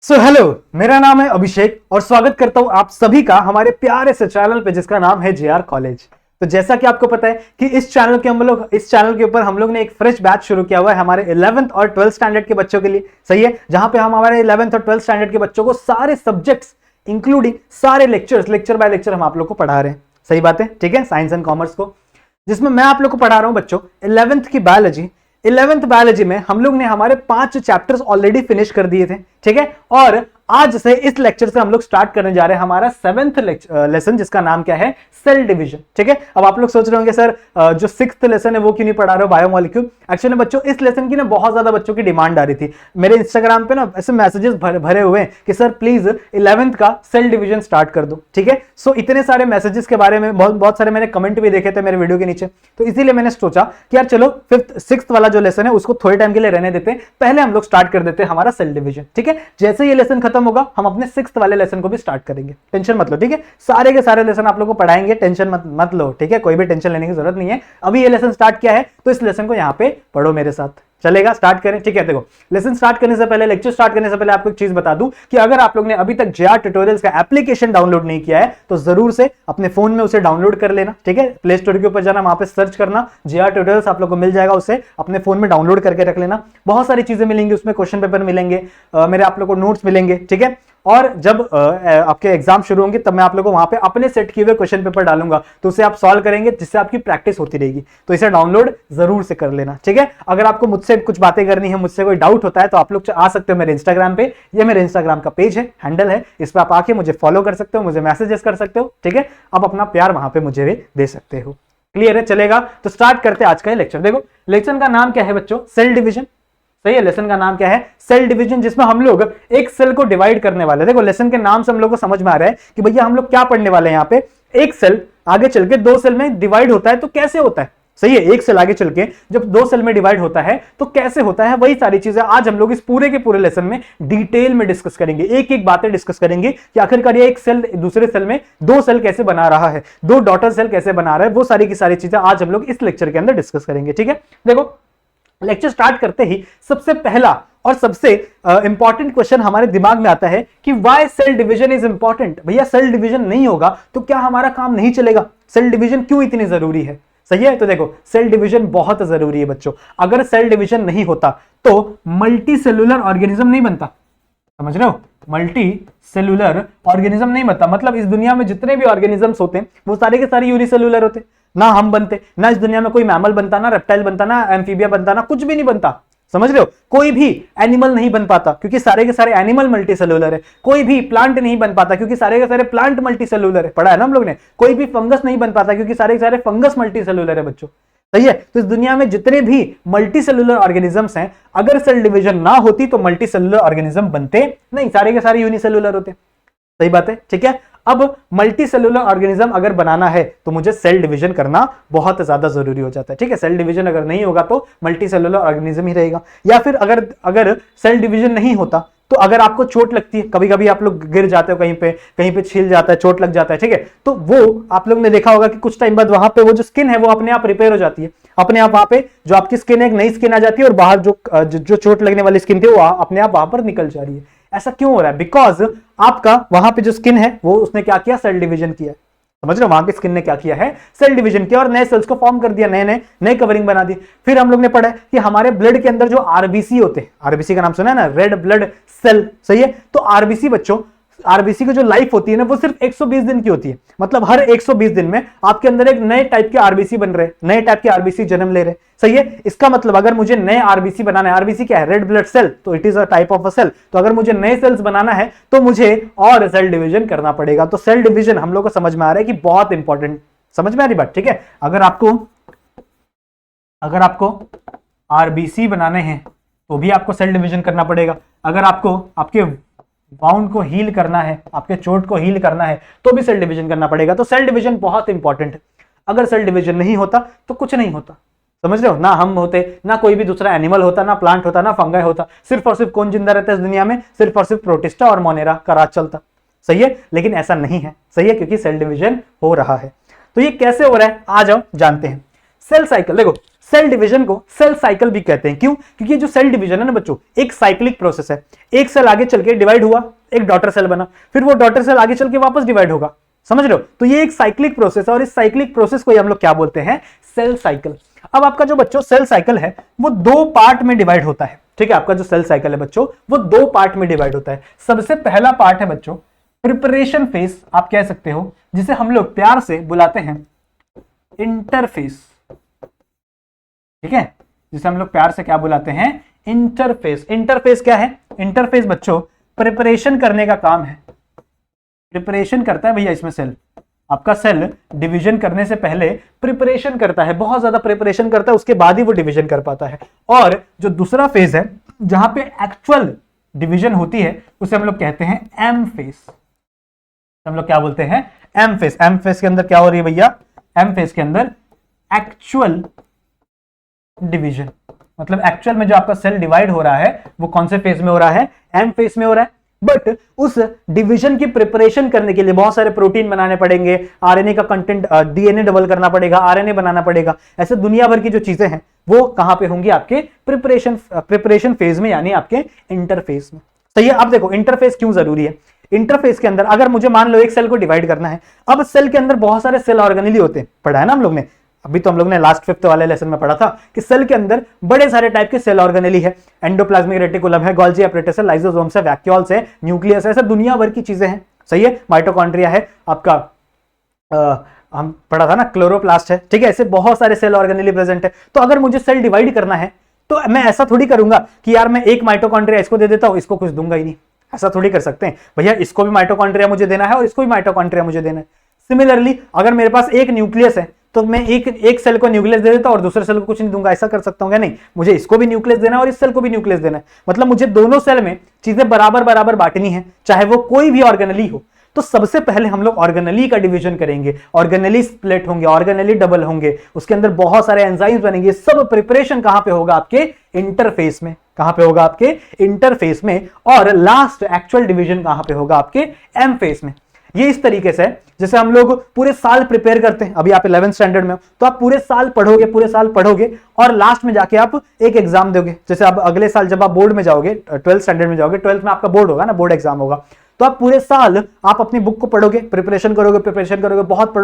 Hello, मेरा नाम है अभिषेक और स्वागत करता हूं आप सभी का हमारे प्यारे से चैनल पे जिसका नाम है जेआर कॉलेज। तो जैसा कि आपको पता है कि इस चैनल के ऊपर हम लोग ने एक फ्रेश बैच शुरू किया हुआ है हमारे 11th और 12th स्टैंडर्ड के बच्चों के लिए। सही है, जहां पे हम हमारे 11th और 12th स्टैंडर्ड के बच्चों को सारे सब्जेक्ट्स इंक्लूडिंग सारे लेक्चर बाय लेक्चर हम आप लोग को पढ़ा रहे हैं। सही बात है, ठीक है, साइंस एंड कॉमर्स को, जिसमें मैं आप लोग को पढ़ा रहा हूं बच्चों 11th की बायोलॉजी। 11th बायोलॉजी में हम लोग ने हमारे 5 चैप्टर्स ऑलरेडी फिनिश कर दिए थे, ठीक है। और आज से इस लेक्चर से हम लोग स्टार्ट करने जा रहे हैं हमारा 7th लेसन, जिसका नाम क्या है, सेल डिवीजन, ठीक है। अब आप लोग सोच रहे होंगे सर जो 6th लेसन है वो क्यों नहीं पढ़ा रहे हो, बायोमोलिक्यूल। एक्चुअली बच्चों इस लेसन की ना बहुत ज्यादा बच्चों की डिमांड आ रही थी। मेरे इंस्टाग्राम पे ना ऐसे मैसेजेस भरे हुए हैं कि सर प्लीज 11th का सेल डिवीजन स्टार्ट कर दो, ठीक है। सो इतने सारे मैसेजेस के बारे में बहुत सारे मैंने कमेंट भी देखे थे मेरे वीडियो के नीचे, तो इसीलिए मैंने सोचा कि यार चलो 5th 6th वाला जो लेसन है उसको थोड़े टाइम के लिए रहने देते हैं, पहले हम लोग स्टार्ट कर देते हैं हमारा सेल डिवीजन, ठीक है। जैसे ये लेसन खत्म होगा हम अपने 6th वाले लेसन को भी स्टार्ट करेंगे, टेंशन मत लो, ठीक है। सारे के सारे लेसन आप लोग को पढ़ाएंगे, टेंशन मत लो, ठीक है, कोई भी टेंशन लेने की जरूरत नहीं है। अभी ये लेसन स्टार्ट किया है तो इस लेसन को यहाँ पे पढ़ो मेरे साथ, चलेगा, स्टार्ट करें, ठीक है। देखो लेसन स्टार्ट करने से पहले, लेक्चर स्टार्ट करने से पहले आपको एक चीज बता दूं कि अगर आप लोग ने अभी तक जेआर ट्यूटोरियल्स का एप्लीकेशन डाउनलोड नहीं किया है तो जरूर से अपने फोन में उसे डाउनलोड कर लेना, ठीक है। प्ले स्टोर के ऊपर जाना, वहां पे सर्च करना जेआर ट्यूटोरियल्स, आप लोग को मिल जाएगा, उसे अपने फोन में डाउनलोड करके रख लेना। बहुत सारी चीजें मिलेंगी उसमें, क्वेश्चन पेपर मिलेंगे, मेरे आप लोग को नोट्स मिलेंगे, ठीक है। और जब आपके एग्जाम शुरू होंगे तब मैं आप लोगों को वहां पे अपने सेट किए हुए क्वेश्चन पेपर डालूंगा, तो उसे आप सॉल्व करेंगे, जिससे आपकी प्रैक्टिस होती रहेगी। तो इसे डाउनलोड जरूर से कर लेना, ठीक है। अगर आपको मुझसे कुछ बातें करनी है, मुझसे कोई डाउट होता है तो आप लोग आ सकते हो मेरे इंस्टाग्राम पे, ये मेरे इंस्टाग्राम का पेज है, हैंडल है, इस पर आप आके मुझे फॉलो कर सकते हो, मुझे मैसेजेस कर सकते हो, ठीक है। आप अपना प्यार वहां पे मुझे भी दे सकते हो, क्लियर है, चलेगा। तो स्टार्ट करते हैं आज का लेक्चर। देखो लेक्चर का नाम क्या है बच्चों, सेल डिवीजन। सही है, लेसन का नाम क्या है, सेल डिवीजन, जिसमें हम लोग एक सेल को डिवाइड करने वाले हैं। देखो लेसन के नाम से हम लोग को समझ में आ रहा है कि भैया हम लोग क्या पढ़ने वाले हैं। यहाँ पे एक सेल आगे चल के 2 सेल में डिवाइड होता है तो कैसे होता है। सही है, एक सेल आगे चल के जब 2 सेल में डिवाइड होता है तो कैसे होता है, वही सारी चीजें आज हम लोग इस पूरे के पूरे लेसन में डिटेल में डिस्कस करेंगे। एक एक बातें डिस्कस करेंगे कि आखिरकार ये एक सेल दूसरे सेल में 2 सेल कैसे बना रहा है, 2 डॉटर सेल कैसे बना रहा है, वो सारी की सारी चीजें आज हम लोग इस लेक्चर के अंदर डिस्कस करेंगे, ठीक है। देखो लेक्चर स्टार्ट करते ही सबसे पहला और सबसे इंपॉर्टेंट क्वेश्चन हमारे दिमाग में आता है कि why cell division is important. भैया सेल डिवीजन नहीं होगा तो क्या हमारा काम नहीं चलेगा, सेल डिवीजन क्यों इतनी जरूरी है। सही है, तो देखो सेल डिवीजन बहुत जरूरी है बच्चों। अगर सेल डिवीजन नहीं होता तो मल्टी सेलुलर ऑर्गेनिज्म नहीं बनता, समझ रहे हो, मल्टी सेलुलर ऑर्गेनिज्म नहीं बनता। मतलब इस दुनिया में जितने भी ऑर्गेनिजम्स होते हैं वो सारे के सारे यूनिसेलुलर होते, ना हम बनते, ना इस दुनिया में कोई मैमल बनता, ना रेप्टाइल बनता, ना एम्फीबिया बनता, ना कुछ भी नहीं बनता, समझ रहे हो। कोई भी एनिमल नहीं बन पाता क्योंकि सारे के सारे एनिमल मल्टी सेलुलर है। कोई भी प्लांट नहीं बन पाता क्योंकि सारे के सारे प्लांट मल्टी सेलुलर है, पढ़ा है ना हम लोग ने। कोई भी फंगस नहीं बन पाता क्योंकि सारे के सारे फंगस मल्टी सेलुलर है बच्चों। सही है, तो इस दुनिया में जितने भी मल्टी सेलुलर ऑर्गेनिजम्स हैं, अगर सेल डिवीजन ना होती तो मल्टी सेलुलर ऑर्गेनिज्म बनते नहीं, सारे के सारे यूनिसेलुलर होते। सही बात है, ठीक है। अब मल्टी सेलुलर ऑर्गेनिज्म अगर बनाना है तो मुझे सेल डिवीजन करना बहुत ज्यादा जरूरी हो जाता है, ठीक है। सेल डिवीजन अगर नहीं होगा तो मल्टी सेलुलर ऑर्गेनिज्म ही रहेगा। या फिर अगर सेल डिवीजन नहीं होता तो अगर आपको चोट लगती है, कभी कभी आप लोग गिर जाते हो कहीं पे छील जाता है, चोट लग जाता है, ठीक है, तो वो आप लोग ने देखा होगा कि कुछ टाइम बाद वहां पे वो जो स्किन है वो अपने आप रिपेयर हो जाती है, अपने आप वहां पे जो आपकी स्किन है एक नई स्किन आ जाती है और बाहर जो चोट लगने वाली स्किन थी वो अपने आप वहां पर निकल जा रही है। ऐसा क्यों हो रहा है, बिकॉज आपका वहां पे जो स्किन है वो उसने क्या किया, सेल डिवीजन किया। समझ रहे हो, वहां की स्किन ने क्या किया है, सेल डिवीजन किया और नए सेल्स को फॉर्म कर दिया, नए कवरिंग बना दी। फिर हम लोग ने पढ़ा कि हमारे ब्लड के अंदर जो आरबीसी होते हैं, आरबीसी का नाम सुना है ना, रेड ब्लड सेल। सही है, तो आरबीसी बच्चों, आरबीसी की जो लाइफ होती है ना वो सिर्फ 120 दिन की होती है। मतलब हर 120 दिन में आपके अंदर एक नए टाइप के आरबीसी बन रहे, नए टाइप के आरबीसी जन्म ले रहे। सही है, इसका मतलब अगर मुझे नए आरबीसी बनाना है, आरबीसी क्या है, रेड ब्लड सेल, तो it is a type of a cell. तो अगर मुझे नए सेल्स बनाना है तो मुझे और सेल डिवीजन करना पड़ेगा। तो सेल डिवीजन हम लोग को समझ में आ रहा है कि बहुत इंपॉर्टेंट, समझ में आ रही बात, ठीक है। अगर आपको आरबीसी बनाने हैं तो भी आपको सेल डिवीजन करना पड़ेगा। अगर आपको आपके वाउंड को हील करना है, आपके चोट को हील करना है तो भी सेल डिवीजन करना पड़ेगा। तो सेल डिवीजन बहुत इंपॉर्टेंट है। अगर सेल डिवीजन नहीं होता तो कुछ नहीं होता, समझ रहे हो, ना हम होते, ना कोई भी दूसरा एनिमल होता, ना प्लांट होता, ना फंगाई होता। सिर्फ और सिर्फ कौन जिंदा रहता है इस दुनिया में, सिर्फ और सिर्फ प्रोटिस्टा और मोनेरा का राज चलता। सही है, लेकिन ऐसा नहीं है। सही है, क्योंकि सेल डिवीजन हो रहा है। तो ये कैसे हो रहा है, आ जाओ जानते हैं। सेल साइकिल, देखो सेल डिवीजन को सेल साइकिल भी कहते हैं। क्यों? क्योंकि ये जो सेल डिवीजन है ना बच्चों, एक साइक्लिक प्रोसेस है। एक सेल आगे चल के डिवाइड हुआ, एक डॉटर सेल बना, फिर वो डॉटर सेल आगे चल के वापस डिवाइड होगा, समझ रहे हो? तो ये एक साइक्लिक प्रोसेस है और इस साइक्लिक प्रोसेस को हम लोग क्या बोलते हैं? Cell cycle. अब आपका जो बच्चों सेल साइकिल है वो दो पार्ट में डिवाइड होता है, ठीक है? आपका जो सेल साइकिल है बच्चों वो दो पार्ट में डिवाइड होता है। सबसे पहला पार्ट है बच्चों प्रिपरेशन फेज, आप कह सकते हो, जिसे हम लोग प्यार से बुलाते हैं इंटरफेस, ठीक है? जिसे हम लोग प्यार से क्या बुलाते हैं? इंटरफेस। इंटरफेस क्या है? इंटरफेस बच्चों प्रिपरेशन करने का काम है। प्रिपरेशन करता है भैया इसमें सेल, आपका सेल डिवीजन करने से पहले प्रिपरेशन करता है, बहुत ज्यादा प्रिपरेशन करता है, उसके बाद ही वो डिवीजन कर पाता है। और जो दूसरा फेज है जहां पे एक्चुअल डिवीजन होती है उसे हम लोग कहते हैं एम फेज। हम लोग क्या बोलते हैं? M phase. एम फेज के अंदर क्या हो रही है भैया? एम फेज के अंदर एक्चुअल डिवीजन, मतलब एक्चुअल में जो आपका सेल डिवाइड हो रहा है वो कौन से फेज में हो रहा है? एम फेज में हो रहा है। बट उस डिवीजन की प्रिपरेशन करने के लिए बहुत सारे प्रोटीन बनाने पड़ेंगे, आरएनए का कंटेंट, डीएनए डबल करना पड़ेगा, आरएनए बनाना पड़ेगा, ऐसे दुनिया भर की जो चीजें हैं वो कहां पे होंगी? आपके प्रिपरेशन फेज में, यानी आपके इंटरफेस में। सही है? अब देखो इंटरफेस क्यों जरूरी है। इंटरफेस के अंदर अगर मुझे मान लो एक सेल को डिवाइड करना है, अब सेल के अंदर बहुत सारे सेल ऑर्गेनेली होते हैं, पढ़ा है ना हम लोग ने, अभी तो हम लोग ने लास्ट 5th वाले लेसन में पढ़ा था कि सेल के अंदर बड़े सारे टाइप के सेल ऑर्गेनेली है। एंडोप्लाज्मिक रेटिकुलम है, गोल्जी एपरेटस है, लाइसोसोम्स है, वैक्यूल्स है, न्यूक्लियस है, ऐसे दुनिया भर की चीजें हैं। सही है? माइटोकॉन्ड्रिया है आपका, हम पढ़ा था ना, क्लोरोप्लास्ट है, ठीक है? ऐसे बहुत सारे सेल ऑर्गेनेली प्रेजेंट है। तो अगर मुझे सेल डिवाइड करना है तो मैं ऐसा थोड़ी करूंगा कि यार मैं एक माइटोकॉन्ड्रिया इसको दे देता हूं, इसको कुछ दूंगा ही नहीं। ऐसा थोड़ी कर सकते हैं भैया, इसको भी माइटोकॉन्ड्रिया मुझे देना है और इसको भी माइटोकॉन्ड्रिया मुझे देना है। सिमिलरली अगर मेरे पास एक न्यूक्लियस है तो मैं एक सेल को न्यूक्लियस दे देता और दूसरे सेल को कुछ नहीं दूंगा, ऐसा कर सकता हूं क्या? नहीं, मुझे इसको भी न्यूक्लियस देना है और इस सेल को भी न्यूक्लियस देना है। मतलब मुझे दोनों सेल में चीजें बराबर बराबर बांटनी है, चाहे वो कोई भी ऑर्गेनेली हो। तो सबसे पहले हम लोग ऑर्गेनेली का डिवीजन करेंगे, ऑर्गेनेली स्प्लिट होंगे, ऑर्गेनेली डबल होंगे, उसके अंदर बहुत सारे एंजाइम्स बनेंगे। सब प्रिपरेशन कहां पे होगा? आपके इंटरफेस में। कहां पे होगा? आपके इंटरफेस में। और लास्ट एक्चुअल डिवीजन कहां पे होगा? आपके एम फेस में। ये इस तरीके से जैसे हम लोग पूरे साल प्रिपेयर करते हैं, अभी आप 11th स्टैंडर्ड में हो तो आप पूरे साल पढ़ोगे और लास्ट में जाके आप एक एग्जाम दोगे। जैसे आप अगले साल जब आप बोर्ड में जाओगे, 12th स्टैंडर्ड में जाओगे, 12th में आपका बोर्ड होगा ना, बोर्ड एग्जाम होगा, तो आप पूरे साल आप अपनी बुक को पढ़ोगे, प्रिपरेशन करोगे, बहुत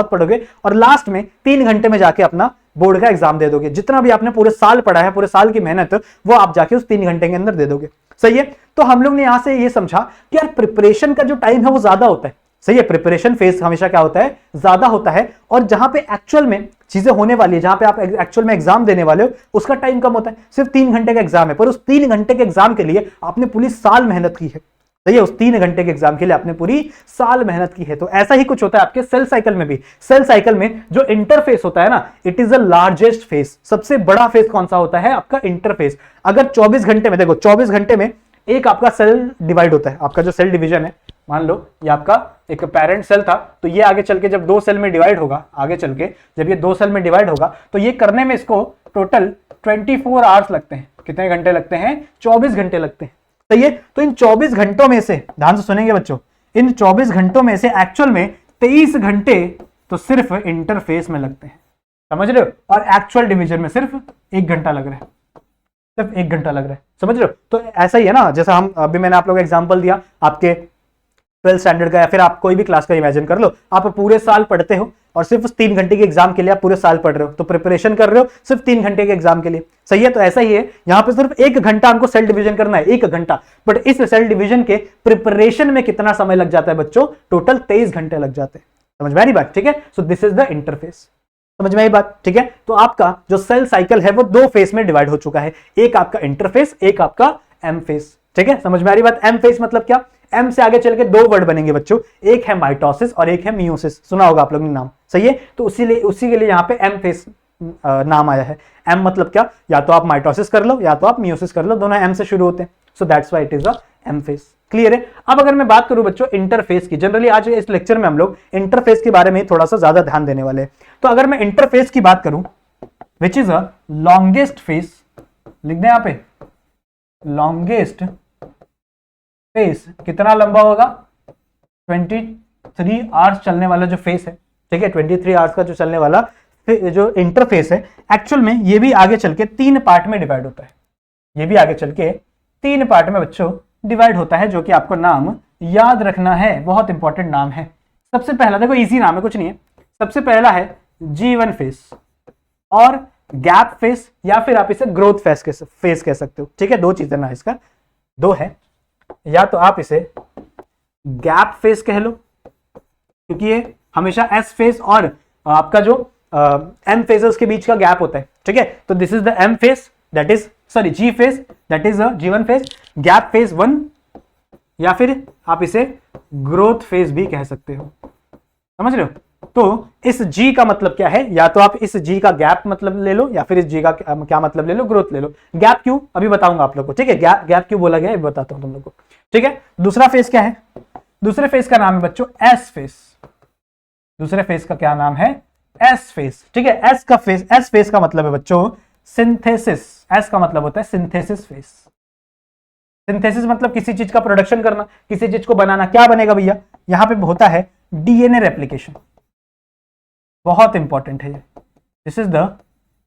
पढ़ोगे और लास्ट में 3 घंटे में जाके अपना बोर्ड का एग्जाम दे दोगे। जितना भी आपने पूरे साल पढ़ा है, पूरे साल की मेहनत, वो आप जाके उस 3 घंटे के अंदर दे दोगे। सही है? तो हम लोग ने यहां से ये समझा कि यार प्रिपरेशन का जो टाइम है वो ज्यादा होता है। सही है? प्रिपरेशन फेज हमेशा क्या होता है? ज्यादा होता है। और जहां पे एक्चुअल में चीजें होने वाली है, जहां पे आप एक्चुअल में एग्जाम देने वाले हो, उसका टाइम कम होता है। सिर्फ 3 घंटे का एग्जाम है, पर उस 3 घंटे के एग्जाम के लिए आपने पूरी साल मेहनत की है। सही है? उस 3 घंटे के एग्जाम के लिए आपने पूरी साल मेहनत की है। तो ऐसा ही कुछ होता है आपके सेल साइकिल में भी। सेल साइकिल में जो इंटरफेस होता है ना, it is the largest phase. सबसे बड़ा फेज कौन सा होता है? आपका इंटरफेस। अगर 24 घंटे में, देखो 24 घंटे में एक आपका सेल डिवाइड होता है। आपका जो सेल डिवीजन है, मान लो ये आपका एक पेरेंट सेल था, तो ये आगे चल के जब 2 सेल में डिवाइड होगा, आगे चल के जब ये 2 सेल में डिवाइड होगा तो ये करने में इसको टोटल 24 आवर्स लगते हैं। कितने घंटे लगते हैं? 24 घंटे लगते हैं। सही है? तो इन 24 घंटों में से, ध्यान से सुनेंगे बच्चों, इन 24 घंटों में से एक्चुअल में 23 घंटे तो सिर्फ इंटरफेस में लगते हैं। समझ रहे हो? और एक्चुअल डिवीजन में सिर्फ 1 घंटा लग रहा है, सिर्फ 1 घंटा लग रहा है। समझ रहे हो? तो ऐसा ही है ना, जैसा हम अभी मैंने आप लोगों को एग्जांपल दिया आपके 12th स्टैंडर्ड का, या फिर आप कोई भी क्लास का इमेजिन कर लो, आप पूरे साल पढ़ते हो और सिर्फ उस 3 घंटे के एग्जाम के लिए आप पूरे साल पढ़ रहे हो, तो प्रिपरेशन कर रहे हो सिर्फ 3 घंटे के एग्जाम के लिए। सही है? तो ऐसा ही है, यहां पे सिर्फ 1 घंटा हमको सेल डिवीजन करना है, 1 घंटा। बट इस सेल डिवीजन के प्रिपरेशन में कितना समय लग जाता है बच्चों? टोटल 23 घंटे लग जाते हैं। समझ में आ रही बात? ठीक है? So this is the interface. समझ में आई बात? ठीक है? तो आपका जो सेल साइकिल है वो 2 फेज में डिवाइड हो चुका है, एक आपका इंटरफेस, एक आपका एम फेज। ठीक है? समझ में आ रही बात? एम फेज मतलब क्या? एम से आगे चल के 2 वर्ड बनेंगे बच्चों, एक है माइटोसिस और एक है मियोसिस। सुना होगा आप लोगों ने नाम। सही है? तो उसी के लिए यहाँ पे एम फेज नाम आया है। एम मतलब क्या? या तो आप माइटोसिस कर लो या तो आप मियोसिस कर लो, दोनों एम से शुरू होते हैं। So that's why it is a M phase. Clear है? अब अगर मैं बात करूं बच्चों इंटरफेस की, जनरली आज इस लेक्चर में हम लोग इंटरफेस के बारे में थोड़ा सा ज्यादा ध्यान देने वाले हैं। तो अगर मैं इंटरफेस की बात करूं, which is a longest phase, लिख दें यहां पे, लॉन्गेस्ट फेज कितना लंबा होगा? 23 आवर्स चलने वाला जो फेज है। ठीक है? 23 आवर्स का जो चलने वाला जो इंटरफेस है एक्चुअल में ये भी आगे चल के 3 पार्ट में डिवाइड होता है। ये भी आगे चल के 3 पार्ट में बच्चों डिवाइड होता है, जो कि आपको नाम याद रखना है, बहुत इंपॉर्टेंट नाम है। सबसे पहला देखो, इजी नाम है, कुछ नहीं है। सबसे पहला है G1 फेस और गैप फेस, या फिर आप इसे ग्रोथ फेस कह सकते हो। ठीक है, 2 चीजें ना, इसका 2 है। या तो आप इसे गैप फेस कह लो, क्योंकि ये हमेशा एस फेस और आपका जो एम फेजेस के बीच का गैप होता है। ठीक है, तो this is the M phase, that is sorry G phase, that is G1 phase, gap phase 1, या फिर आप इसे ग्रोथ फेस भी कह सकते हो। समझ रहे हो? तो इस G का मतलब क्या है, या तो आप इस G का गैप मतलब ले लो, या फिर इस G का क्या मतलब ले लो, ग्रोथ ले लो। गैप क्यों अभी बताऊंगा आप लोग को। ठीक है, गैप क्यों बोला गया है बताता हूं तुम लोग को। ठीक है, दूसरा फेस क्या है? दूसरे फेस का नाम है बच्चों एस फेस। दूसरे फेस का क्या नाम है? S phase. ठीक है, एस फेस का मतलब है बच्चों सिंथेसिस। एस का मतलब होता है सिंथेसिस फेस। सिंथेसिस मतलब किसी चीज का प्रोडक्शन करना, किसी चीज को बनाना। क्या बनेगा भैया? यहां पे होता है डीएनए रेप्लिकेशन, बहुत इंपॉर्टेंट है ये। This is the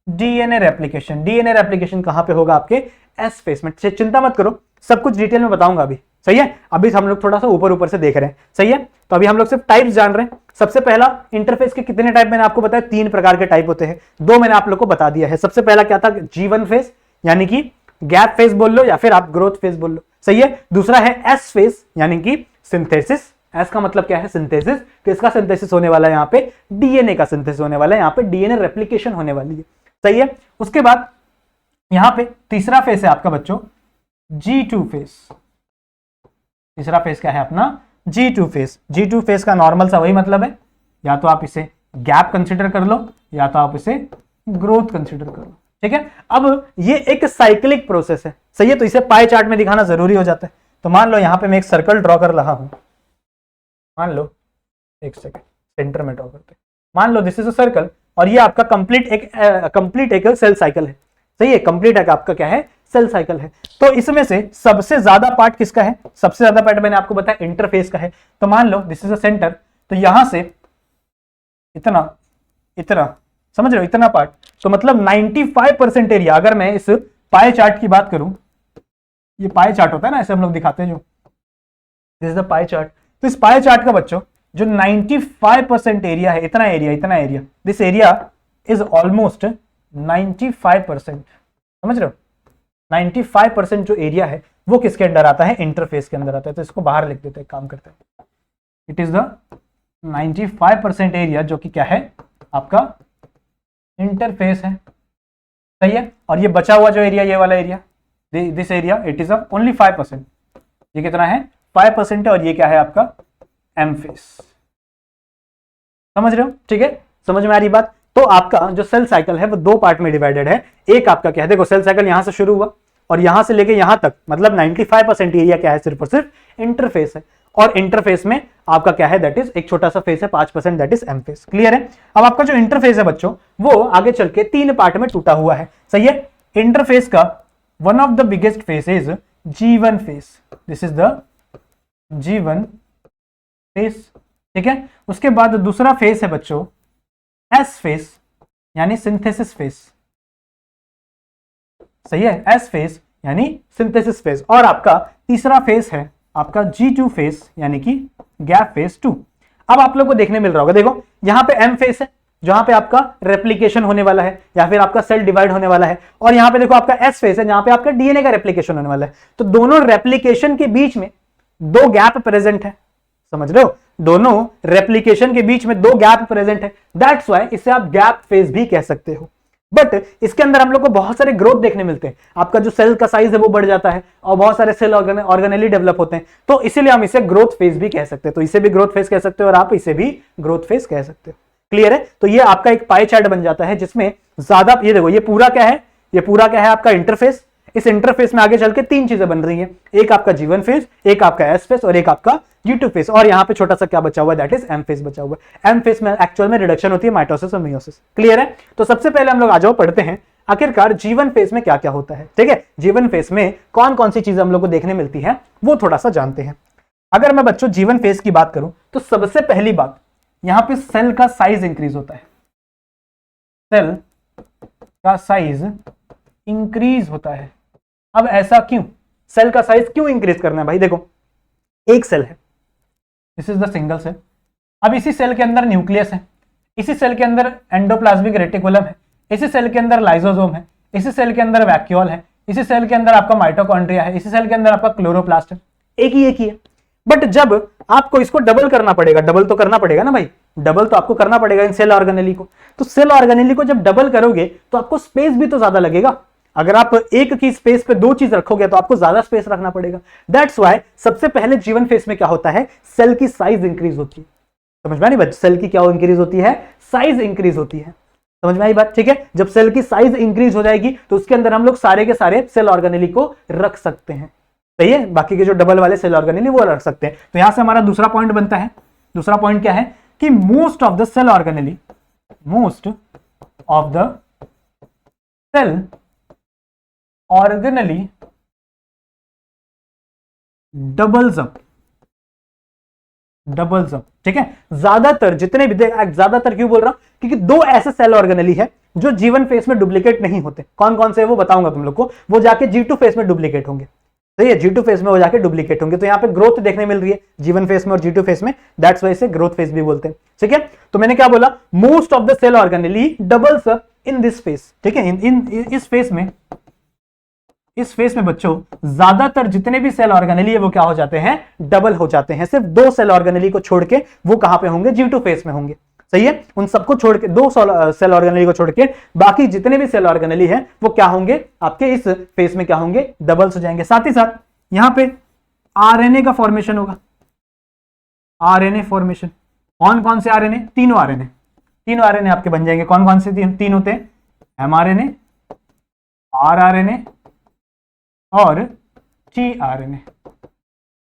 DNA replication. DNA replication कहां पे होगा? आपके एस फेस में। चिंता मत करो, सब कुछ डिटेल में बताऊंगा अभी। सही है, अभी हम लोग थोड़ा सा ऊपर से देख रहे हैं। सही है, तो अभी हम लोग सिर्फ टाइप्स जान रहे हैं। सबसे पहला, इंटरफेस के कितने टाइप मैंने आपको बताया? 3 प्रकार के टाइप होते हैं, 2 मैंने आप लोग को बता दिया है। सबसे पहला क्या था? G1 फेस, यानी कि गैप फेस बोल लो, या फिर आप ग्रोथ फेस बोल लो। सही है। दूसरा है एस फेस, यानी कि सिंथेसिस। एस का मतलब क्या है? सिंथेसिस। किसका सिंथेसिस होने वाला है? यहाँ पे डीएनए का सिंथेसिस होने वाला है, यहाँ पे डीएनए रेप्लिकेशन होने वाली है। सही है। उसके बाद यहाँ पे तीसरा फेस है आपका बच्चों G2 फेस। तीसरा फेस क्या है अपना? G2 face. G2 फेस का नॉर्मल सा वही मतलब है, या तो आप इसे गैप कंसिडर कर लो, या तो आप इसे ग्रोथ कंसिडर कर लो। ठीक है, अब ये एक साइक्लिक प्रोसेस है। सही है, तो इसे पाई चार्ट में दिखाना जरूरी हो जाता है। तो मान लो यहां पे मैं एक सर्कल ड्रॉ कर रहा हूं, मान लो, एक सेकेंड, सेंटर में ड्रॉ करते हैं। मान लो दिस इज अ सर्कल, और ये आपका कंप्लीट एक सेल साइकिल है। सही है, कंप्लीट एक आपका क्या है? सेल साइकिल है। तो इसमें से सबसे ज्यादा पार्ट किसका है? सबसे ज्यादा पार्ट मैंने आपको बताया इंटरफेस का है। तो मान लो दिस इज अ सेंटर, तो यहां से इतना इतना, समझ रहे हो, इतना पार्ट, तो मतलब 95% एरिया। अगर मैं इस पाई चार्ट की बात करूं, ये पाई चार्ट होता है ना, ऐसे हम लोग दिखाते हैं जो, this is the pie chart. तो इस पाई चार्ट का बच्चों जो 95% एरिया है, इतना area, this area is almost 95%। समझ रहे हो? 95% जो एरिया है वो किसके अंदर आता है? इंटरफेस के अंदर आता है। तो इसको बाहर लिख देते हैं, काम करते हैं। इट इज द 95% एरिया, जो कि क्या है? आपका इंटरफेस है। सही है। और ये बचा हुआ जो एरिया, ये वाला area, this area, it is only 5%। ये कितना है? 5% है। और ये क्या है आपका? M phase. समझ रहे हो? ठीक है, समझ में आ रही बात? तो आपका जो सेल साइकिल है वो 2 पार्ट में डिवाइडेड है। एक आपका क्या है? देखो, सेल साइकिल यहां से शुरू हुआ और यहां से लेके यहां तक, मतलब 95% एरिया क्या है? सिर्फ और सिर्फ इंटरफेस है। और इंटरफेस में आपका क्या है? दैट इज एक छोटा सा फेस है, 5%, that is M phase. Clear है? अब आपका जो इंटरफेस है बच्चों, वो आगे चल के 3 पार्ट में टूटा हुआ है। सही है। इंटरफेस का one of the biggest face is G1 face. This is the G1 face. ठीक है। उसके बाद दूसरा फेस है बच्चों एस फेस, यानी सिंथेसिस फेस। सही है, एस फेस यानी सिंथेसिस फेस। और आपका तीसरा फेस है आपका G2 फेस, यानी कि गैप फेस 2। अब आप लोग को देखने मिल रहा होगा, देखो यहां पे एम फेस है, जहां पे आपका रेप्लिकेशन होने वाला है, या फिर आपका सेल डिवाइड होने वाला है। और यहां पे देखो आपका एस फेस है, जहां पे आपका डीएनए का रेप्लिकेशन होने वाला है। तो दोनों रेप्लिकेशन के बीच में 2 गैप प्रेजेंट है। समझ रहे हो? दोनों रेप्लिकेशन के बीच में 2 गैप प्रेजेंट है। दैट्स व्हाई इसे आप गैप फेस भी कह सकते हो। बट इसके अंदर हम लोग को बहुत सारे ग्रोथ देखने मिलते हैं। आपका जो सेल का साइज है वो बढ़ जाता है, और बहुत सारे सेल ऑर्गेनेली डेवलप होते हैं। तो इसीलिए हम इसे ग्रोथ फेज भी कह सकते हैं। तो इसे भी ग्रोथ फेज कह सकते हो, और आप इसे भी ग्रोथ फेज कह सकते हो। क्लियर है? तो ये आपका एक पाई चार्ट बन जाता है, जिसमें ज्यादा, ये देखो, ये पूरा क्या है? ये पूरा क्या है? आपका इंटरफेस। इस इंटरफेस में आगे चल के 3 चीजें बन रही हैं, एक आपका G1 फेस, एक आपका एस फेस, और एक आपका G2 फेस। और यहाँ पे छोटा सा क्या बचा हुआ है? दैट इज एम फेस बचा हुआ है। एम फेस में एक्चुअल में रिडक्शन होती है माइटोसिस और मियोसिस। क्लियर है? तो सबसे पहले हम लोग आ जाओ, पढ़ते हैं आखिरकार G1 फेस में क्या क्या होता है। ठीक है, G1 फेस में कौन कौन सी चीजें हम लोग को देखने मिलती है वो थोड़ा सा जानते हैं। अगर मैं बच्चों G1 फेस की बात करूं, तो सबसे पहली बात, यहां पे सेल का साइज इंक्रीज होता है। सेल का साइज इंक्रीज होता है। अब ऐसा क्यों, सेल का साइज क्यों इंक्रीज करना है भाई? देखो एक सेल है, this is the single cell. अब इसी सेल के अंदर न्यूक्लियस है, इसी सेल के अंदर एंडोप्लाज्मिक रेटिकुलम है, इसी सेल के अंदर लाइसोसोम है, इसी सेल के अंदर वैक्यूल है, इसी सेल के अंदर आपका माइटोकॉन्ड्रिया है, इसी सेल के अंदर आपका क्लोरोप्लास्ट है। एक ही है। बट जब आपको इसको डबल करना पड़ेगा, डबल तो करना पड़ेगा ना भाई, डबल तो आपको करना पड़ेगा इन सेल ऑर्गेनेली को। तो सेल ऑर्गेनेली को जब डबल करोगे तो आपको स्पेस भी तो ज्यादा लगेगा। अगर आप एक की स्पेस पे दो चीज रखोगे तो आपको ज्यादा स्पेस रखना पड़ेगा। दैट्स व्हाई सबसे पहले जीवन फेज में क्या होता है, सेल की साइज इंक्रीज होती है। समझ में आई बात? सेल की क्या इंक्रीज होती है? साइज इंक्रीज होती है। समझ में आई बात? ठीक है, जब सेल की साइज इंक्रीज हो जाएगी तो उसके अंदर हम लोग सारे के सारे सेल ऑर्गेनेली को रख सकते हैं। सही है, बाकी के जो डबल वाले सेल ऑर्गेनेली वो रख सकते हैं। तो यहां से हमारा दूसरा पॉइंट बनता है। दूसरा पॉइंट क्या है कि most of the cell organelle, most of the cell organelle doubles up. ठीक है, ज्यादातर जितने भी, ज्यादातर क्यों बोल रहा हूं, क्योंकि दो ऐसे सेल ऑर्गेनेली है जो जीवन फेज में डुप्लीकेट नहीं होते। कौन कौन से वो बताऊंगा तुम लोग को, वो जाके G2 फेज में डुप्लीकेट होंगे। तो ये G2 फेज में हो जाके डुप्लीकेट होंगे। तो यहाँ पे ग्रोथ देखने मिल रही है जीवन फेज में और G2 फेज में, दैट्स वाई से ग्रोथ फेज भी बोलते हैं। ठीक है, तो मैंने क्या बोला, most of the cell organelle doubles up in this phase. ठीक है, इस फेज में बच्चों ज्यादातर जितने भी सेल ऑर्गेनेली है वो क्या हो जाते हैं, डबल हो जाते हैं। सिर्फ दो सेल ऑर्गेनेली को छोड़ के वो कहां पे होंगे, G2 फेज में होंगे। सही है, उन सबको छोड़ के, दो सेल ऑर्गेनेली को छोड़ के बाकी जितने भी सेल ऑर्गेनेली है वो क्या होंगे, आपके इस फेज में क्या होंगे, डबल्स हो जाएंगे। साथ ही साथ यहां पे आरएनए का फॉर्मेशन होगा। आरएनए फॉर्मेशन, कौन कौन से आरएनए, तीनों आरएनए आपके बन जाएंगे। कौन कौन से तीन होते हैं, एमआरएनए, आरआरएनए और टीआरएनए।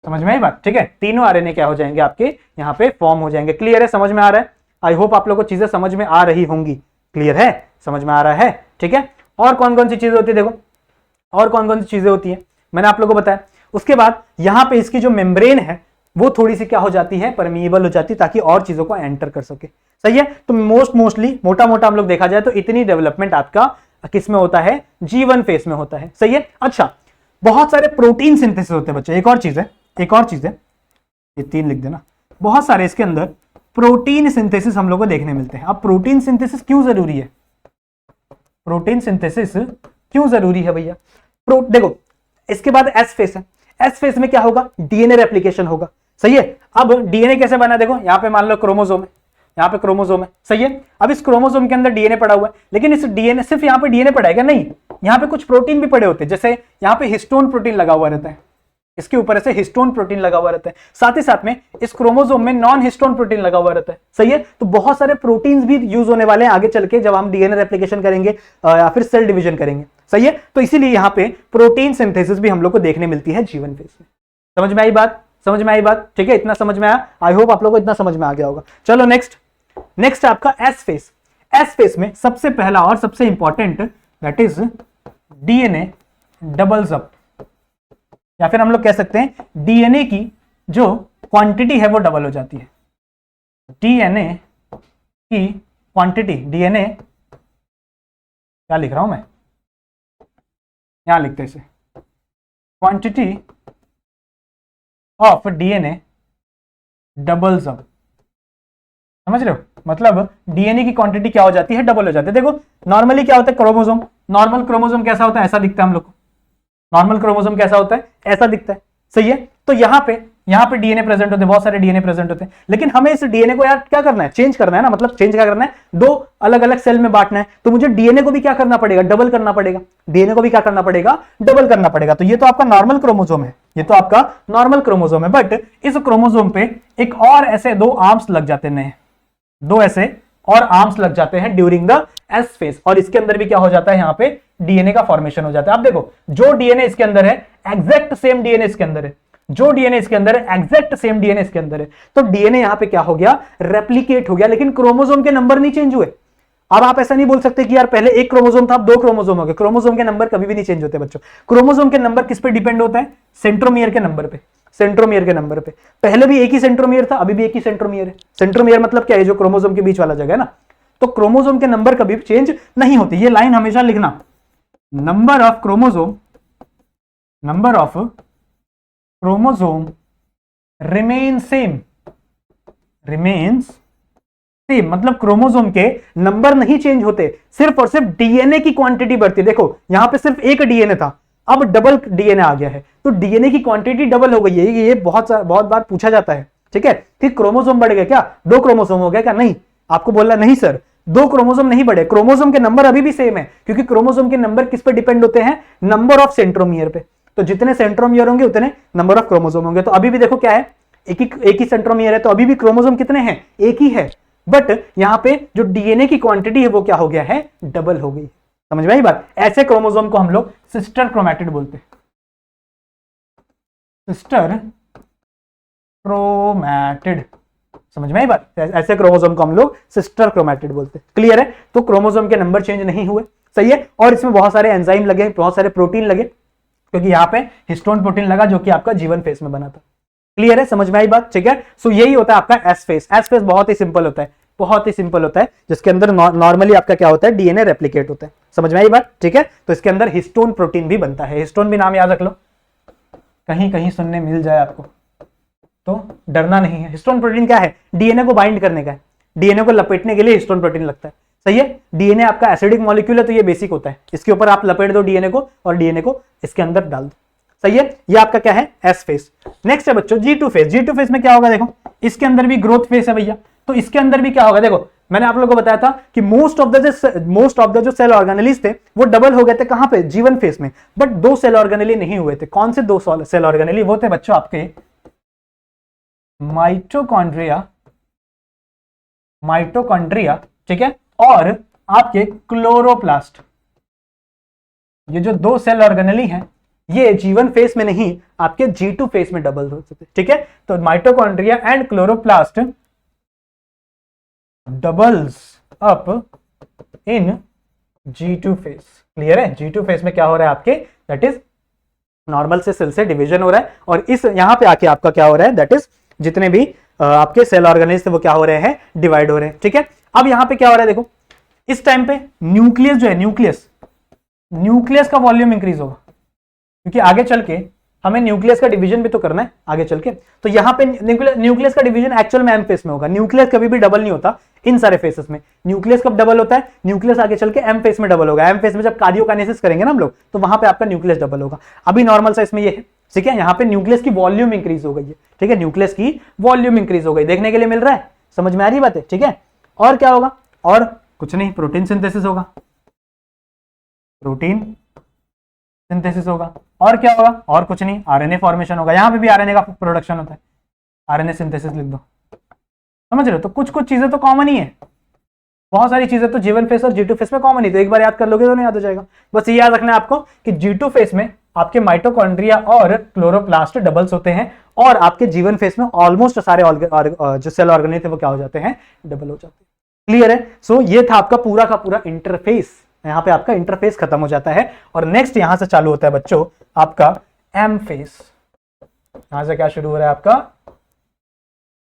समझ में आई बात? ठीक है, तीनों आरएनए क्या हो जाएंगे, आपके यहाँ पे फॉर्म हो जाएंगे। क्लियर है, समझ में आ रहा है? आई होप आप लोग को चीजें समझ में आ रही होंगी। क्लियर है, समझ में आ रहा है? ठीक है, और कौन कौन सी चीजें होती है, देखो और कौन कौन सी चीजें होती है मैंने आप लोगों को बताया। उसके बाद यहाँ पे इसकी जो मेम्ब्रेन है वो थोड़ी सी क्या हो जाती है, परमिएबल हो जाती है, ताकि और चीजों को एंटर कर सके। सही है, तो मोस्टली मोटा मोटा हम लोग देखा जाए तो इतनी डेवलपमेंट आपका किस में होता है, G1 फेज में होता है। सही है, अच्छा बहुत सारे प्रोटीन सिंथेसिस होते हैं बच्चों। एक और चीज है, ये 3 लिख देना। बहुत सारे इसके अंदर प्रोटीन सिंथेसिस हम लोग को देखने मिलते हैं। अब प्रोटीन सिंथेसिस क्यों जरूरी है, प्रोटीन सिंथेसिस क्यों जरूरी है भैया? देखो इसके बाद एस फेज है। एस फेज में क्या होगा, डीएनए रेप्लिकेशन होगा। सही है, अब डीएनए कैसे बना, देखो यहाँ पे मान लो क्रोमोसोम है, यहाँ पे क्रोमोसोम है। सही है, अब इस क्रोमोसोम के अंदर डीएनए पड़ा हुआ है, लेकिन इस डीएनए, सिर्फ यहाँ पे डीएनए पड़ा है क्या? नहीं, यहाँ पे कुछ प्रोटीन भी पड़े होते हैं। जैसे यहाँ पे हिस्टोन प्रोटीन लगा हुआ रहता है, इसके ऊपर ऐसे हिस्टोन प्रोटीन लगा हुआ रहता है। साथ ही साथ में इस क्रोमोसोम में नॉन हिस्टोन प्रोटीन लगा हुआ रहता है। सही है, तो बहुत सारे प्रोटीन्स भी यूज होने वाले हैं आगे चल के, जब हम डीएनए रेप्लिकेशन करेंगे या फिर सेल डिवीजन करेंगे। सही है, तो इसीलिए यहाँ पे प्रोटीन सिंथेसिस भी हम लोग को देखने मिलती है जीवन फेज में। समझ में आई बात? समझ में आई बात? ठीक है, इतना समझ में आया? आई होप आप लोग को इतना समझ में आ गया होगा। चलो नेक्स्ट आपका एस फेज। एस फेज में सबसे पहला और सबसे important, that is DNA doubles up, या फिर हम लोग कह सकते हैं डीएनए की जो क्वांटिटी है वो डबल हो जाती है। डीएनए की क्वांटिटी, डीएनए क्या लिख रहा हूं मैं, यहां लिखते हैं इसे, quantity of DNA doubles up. समझ रहे हो, मतलब डीएनए की क्वांटिटी क्या हो जाती है, डबल हो जाती है। देखो नॉर्मली क्या होता है, क्रोमोसोम, नॉर्मल क्रोमोसोम कैसा होता है, ऐसा दिखता है हम लोग को। नॉर्मल क्रोमोसोम कैसा होता है, ऐसा दिखता है। सही है, तो यहाँ पे डीएनए प्रेजेंट होते हैं, बहुत सारे डीएनए प्रेजेंट होते हैं, लेकिन हमें इस डीएनए को यार क्या करना है, चेंज करना है ना। मतलब चेंज क्या करना है, दो अलग अलग सेल में बांटना है, तो मुझे डीएनए को भी क्या करना पड़ेगा, डबल करना पड़ेगा। डीएनए को भी क्या करना पड़ेगा, डबल करना पड़ेगा। तो ये तो आपका नॉर्मल क्रोमोसोम है, ये तो आपका नॉर्मल क्रोमोसोम है। बट इस क्रोमोसोम पे एक और ऐसे दो आर्म्स लग जाते हैं, दो ऐसे और आर्म्स लग जाते हैं ड्यूरिंग द एस फेज, और इसके अंदर भी क्या हो जाता है, यहाँ पे डीएनए का फॉर्मेशन हो जाता है। आप देखो जो डीएनए इसके अंदर है, एग्जैक्ट सेम डीएनए इसके अंदर है, जो डीएनए इसके अंदर है, एग्जैक्ट सेम डीएनए इसके अंदर है। तो डीएनए यहाँ पे क्या हो गया, रेप्लिकेट हो गया, लेकिन क्रोमोसोम के नंबर नहीं चेंज हुए। अब आप ऐसा नहीं बोल सकते कि यार पहले एक क्रोमोसोम था, अब 2 क्रोमोसोम हो गए। क्रोमोसोम के नंबर कभी भी नहीं चेंज होते बच्चों। क्रोमोसोम के नंबर किस पे डिपेंड होता है, सेंट्रोमियर के नंबर पे, सेंट्रोमियर के नंबर पे। पहले भी एक ही सेंट्रोमियर था, अभी भी एक ही सेंट्रोमियर है। सेंट्रोमियर मतलब क्या है, जो क्रोमोसोम के बीच वाला जगह है ना, तो क्रोमोसोम के नंबर कभी भी चेंज नहीं होते। ये लाइन हमेशा लिखना, number of chromosome remains same, मतलब क्रोमोसोम के नंबर नहीं चेंज होते, सिर्फ और सिर्फ डीएनए की क्वांटिटी बढ़ती है। देखो यहां पे सिर्फ एक डीएनए था, अब डबल डीएनए आ गया है, तो डीएनए की क्वांटिटी डबल हो गई है। ये बहुत बार पूछा जाता है, ठीक है, कि क्रोमोसोम बढ़ गया क्या, 2 क्रोमोसोम हो गया क्या? नहीं, आपको बोलना नहीं सर 2 क्रोमोसोम नहीं बढ़े, क्रोमोसोम के नंबर अभी भी सेम है, क्योंकि क्रोमोसोम के नंबर किस पे डिपेंड होते हैं, नंबर ऑफ सेंट्रोमियर पे। तो जितने सेंट्रोमियर होंगे उतने नंबर ऑफ क्रोमोसोम होंगे। तो अभी भी देखो क्या है, एक ही सेंट्रोमियर है, तो अभी भी क्रोमोसोम कितने हैं, एक ही है, बट यहां पे जो डीएनए की क्वांटिटी है वो क्या हो गया है, डबल हो गई। समझ में आई बात? ऐसे क्रोमोसोम को हम लोग सिस्टर क्रोमैटिड बोलते हैं, सिस्टर क्रोमैटिड। समझ में आई बात? ऐसे क्रोमोसोम को हम लोग सिस्टर क्रोमैटिड बोलते हैं। क्लियर है? तो क्रोमोसोम के नंबर चेंज नहीं हुए, सही है। और इसमें बहुत सारे एंजाइम लगे, बहुत सारे प्रोटीन लगे, क्योंकि यहां पे हिस्टोन प्रोटीन लगा जो कि आपका जीवन फेस में बना था। क्लियर है? समझ में आई बात? ठीक है। सो यही होता है आपका एस फेस। एस फेस बहुत ही सिंपल होता है, बहुत ही सिंपल होता है, जिसके अंदर नॉर्मली आपका क्या होता है, डीएनए रेप्लिकेट होता है। समझ में आई बात? ठीक है। तो इसके अंदर हिस्टोन प्रोटीन भी बनता है। हिस्टोन भी नाम याद रख लो, कहीं कहीं सुनने मिल जाए आपको तो डरना नहीं है। हिस्टोन प्रोटीन क्या है, डीएनए को बाइंड करने का है, डीएनए को लपेटने के लिए हिस्टोन प्रोटीन लगता है। सही है। डीएनए आपका एसिडिक मॉलिक्यूल है, तो ये बेसिक होता है, इसके ऊपर आप लपेट दो डीएनए को और डीएनए को इसके अंदर डाल दो। सही है। ये आपका क्या है, एस फेस। नेक्स्ट है बच्चों G two phase. G two phase में क्या होगा, देखो इसके अंदर भी ग्रोथ फेस है भैया, तो इसके अंदर भी क्या होगा, देखो मैंने आप लोगों को बताया था कि मोस्ट ऑफ द जो सेल ऑर्गेनेलीज थे वो डबल हो गए थे, कहां पे, जीवन फेस में, बट 2 सेल ऑर्गेनेली नहीं हुए थे। कौन से 2 सेल ऑर्गेनेली? वो थे बच्चों आपके माइटोकॉन्ड्रिया, ठीक है, और आपके क्लोरोप्लास्ट। ये जो 2 सेल ऑर्गेनेली हैं ये जीवन फेस में नहीं, आपके G2 फेस में डबल हो सकते, ठीक है। तो mitochondria and chloroplast doubles up in G2 face. Clear है? G2 फेस में क्या हो रहा है आपके, दैट इज नॉर्मल से सेल से डिवीजन हो रहा है, और इस यहां पे आके आपका क्या हो रहा है, दैट इज जितने भी आपके सेल ऑर्गेनेल्स थे वो क्या हो रहे हैं, डिवाइड हो रहे हैं। ठीक है। अब यहां पे क्या हो रहा है, देखो इस टाइम पे न्यूक्लियस जो है, न्यूक्लियस का वॉल्यूम इंक्रीज होगा, क्योंकि आगे चल के हमें न्यूक्लियस का डिवीजन भी तो करना है आगे चल के। तो यहां पे न्यूक्लियस का डिवीजन एक्चुअल में एम फेस में होगा। न्यूक्लियस कभी भी डबल नहीं होता इन सारे फेसेस में। न्यूक्लियस कब डबल होता है, न्यूक्लियस आगे चल के एम फेस में डबल होगा। एम फेस में जब कार्डियोकाइनेसिस करेंगे ना हम लोग, तो वहां पे आपका न्यूक्लियस डबल होगा। अभी नॉर्मल साइज में ये है, ठीक है। यहाँ पे न्यूक्लियस की वॉल्यूम इंक्रीज हो गई है, ठीक है, न्यूक्लियस की वॉल्यूम इंक्रीज हो गई, देखने के लिए मिल रहा है। समझ में आ रही बात है? ठीक है। और क्या होगा, और कुछ नहीं, प्रोटीन सिंथेसिस होगा, प्रोटीन सिंथेसिस होगा। और क्या होगा, और कुछ नहीं, आरएनए फॉर्मेशन होगा। यहाँ पे भी आरएनए का प्रोडक्शन होता है, आरएनए सिंथेसिस लिख दो। समझ रहे हो? तो कुछ कुछ चीजें तो कॉमन ही है, बहुत सारी चीजें तो जीवन फेस और G2 फेस में कॉमन ही। तो एक बार याद कर लोगे तो नहीं याद हो जाएगा। बस ये याद रखना है आपको कि G2 फेस में आपके माइटोकॉन्ड्रिया और क्लोरोप्लास्ट डबल्स होते हैं, और आपके जीवन फेस में ऑलमोस्ट सारे जो सेल ऑर्गेनेल थे वो क्या हो जाते हैं, डबल हो जाते हैं। क्लियर है? सो ये था आपका पूरा का पूरा इंटरफेस। यहाँ पे आपका इंटरफेस खत्म हो जाता है, और नेक्स्ट यहां से चालू होता है बच्चों आपका एम फेस। यहां से क्या शुरू हो रहा है, आपका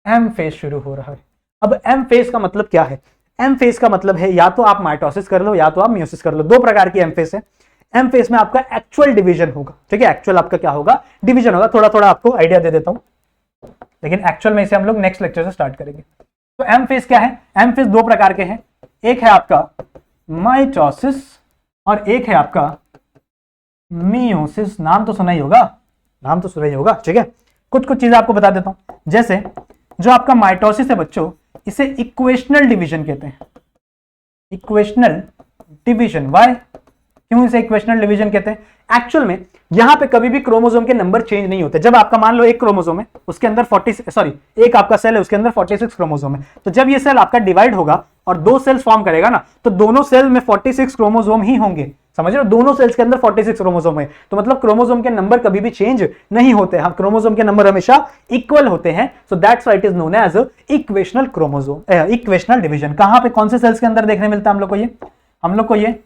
एम फेस शुरू हो रहा है। अब एम फेस का मतलब क्या है? एम फेस का मतलब है या तो आप माइटोसिस कर लो या तो आप मियोसिस कर लो। 2 प्रकार की एम फेस है। एम फेस में आपका एक्चुअल डिवीजन होगा, ठीक है, एक्चुअल आपका क्या होगा, डिवीजन होगा। थोड़ा थोड़ा आपको आइडिया दे देता हूं, लेकिन एक्चुअल में इसे हम लोग नेक्स्ट लेक्चर से स्टार्ट करेंगे। तो एम फेस क्या है? एम फेस 2 प्रकार के हैं, एक है आपका माइटोसिस और एक है आपका मियोसिस। नाम तो सुना ही होगा, नाम तो सुना ही होगा, ठीक है। कुछ कुछ चीजें आपको बता देता हूं, जैसे जो आपका माइटोसिस है बच्चों, इसे इक्वेशनल डिवीजन कहते हैं। इक्वेशनल डिवीजन, वाई, क्यों इसे इक्वेशनल डिवीजन कहते हैं? एक्चुअल में यहां पे कभी भी क्रोमोसोम के नंबर चेंज नहीं होते। जब आपका मान लो एक क्रोमोसोम है, उसके अंदर एक आपका सेल है, उसके अंदर 46 क्रोमोसोम है, तो जब ये सेल आपका डिवाइड होगा और 2 सेल्स फॉर्म करेगा ना, तो दोनों सेल में 46 क्रोमोसोम ही होंगे। समझ रहे हो? दोनों सेल्स के अंदर 46 क्रोमोसोम है, तो मतलब क्रोमोसोम के नंबर कभी भी चेंज नहीं होते हैं। क्रोमोसोम के नंबर हमेशा इक्वल होते हैं। So that's why it is known as equational chromosome, equational division. कहां पे, कौन से सेल्स के अंदर देखने मिलता है हम लोग को ये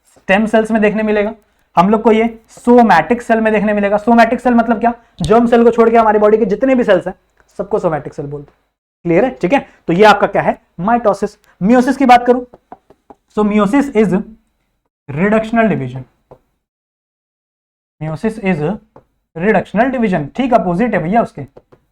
स्टेम सेल्स में देखने मिलेगा, हम लोग को ये सोमैटिक सेल में देखने मिलेगा। सोमैटिक सेल मतलब क्या? जर्म सेल को छोड़ के हमारी बॉडी के जितने भी सेल्स हैं सबको सोमैटिक सेल बोलते हैं। क्लियर है? ठीक है, तो ये आपका क्या है, माइटोसिस। मियोसिस की बात करूं, so meiosis is reductional division. Meiosis is reductional division, ठीक अपोजिट है भैया उसके।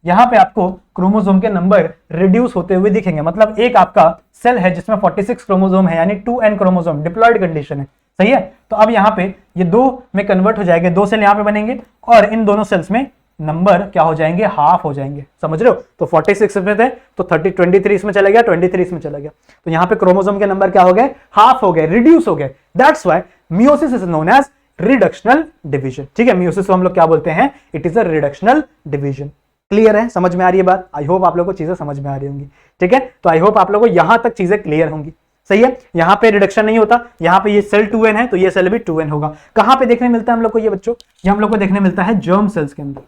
यहां पे आपको क्रोमोसोम के नंबर रिड्यूस होते हुए दिखेंगे, मतलब एक आपका सेल है जिसमें 46 क्रोमोसोम है, यानी 2n क्रोमोसोम, डिप्लॉयड कंडीशन है, सही है। तो अब यहाँ पे ये 2 में कन्वर्ट हो जाएंगे, 2 सेल यहाँ पे बनेंगे और इन दोनों सेल्स में नंबर क्या हो जाएंगे, हाफ हो जाएंगे, समझ रहे हो। तो 46 में थे तो 23 इसमें चला गया, 23 इसमें चला गया, तो यहाँ पे क्रोमोसोम के नंबर क्या हो गए, हाफ हो गए, रिड्यूस हो गए। That's why meiosis is known as reductional division. ठीक है, मियोसिस को हम लोग क्या बोलते हैं, it is a reductional division. Clear है, समझ में आ रही है बात? आई होप आप लोगों को चीजें समझ में आ रही होंगी। ठीक है, तो आई होप आप लोगों को यहां तक चीजें क्लियर होंगी, सही है। यहां पे रिडक्शन नहीं होता, यहां पे ये सेल 2n है तो ये सेल भी 2n होगा। कहां पे देखने मिलता है हम लोग को ये बच्चों, ये हम लोग को देखने मिलता है जर्म सेल्स के अंदर।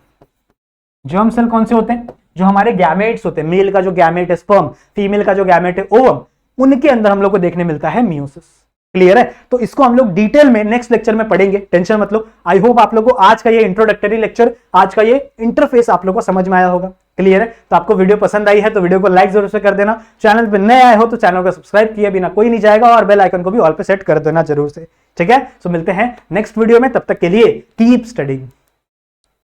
जर्म सेल कौन से होते हैं, जो हमारे गैमेट्स होते हैं, मेल का जो गैमेट है स्पर्म, फीमेल का जो गैमेट है ओवम, उनके अंदर हम लोग को देखने मिलता है मियोसिस। क्लियर है, तो इसको हम लोग डिटेल में नेक्स्ट लेक्चर में पढ़ेंगे, टेंशन मत लो। आई होप आप लोग को आज का ये इंट्रोडक्टरी लेक्चर, आज का ये इंटरफेस आप लोग को समझ में आया होगा। क्लियर है, तो आपको वीडियो पसंद आई है तो वीडियो को लाइक जरूर से कर देना, चैनल पे नए आए हो तो चैनल को सब्सक्राइब किए बिना कोई नहीं जाएगा, और बेल आइकन को भी ऑल पे सेट कर देना जरूर से। ठीक है, सो मिलते हैं नेक्स्ट वीडियो में, तब तक के लिए कीप स्टडीइंग।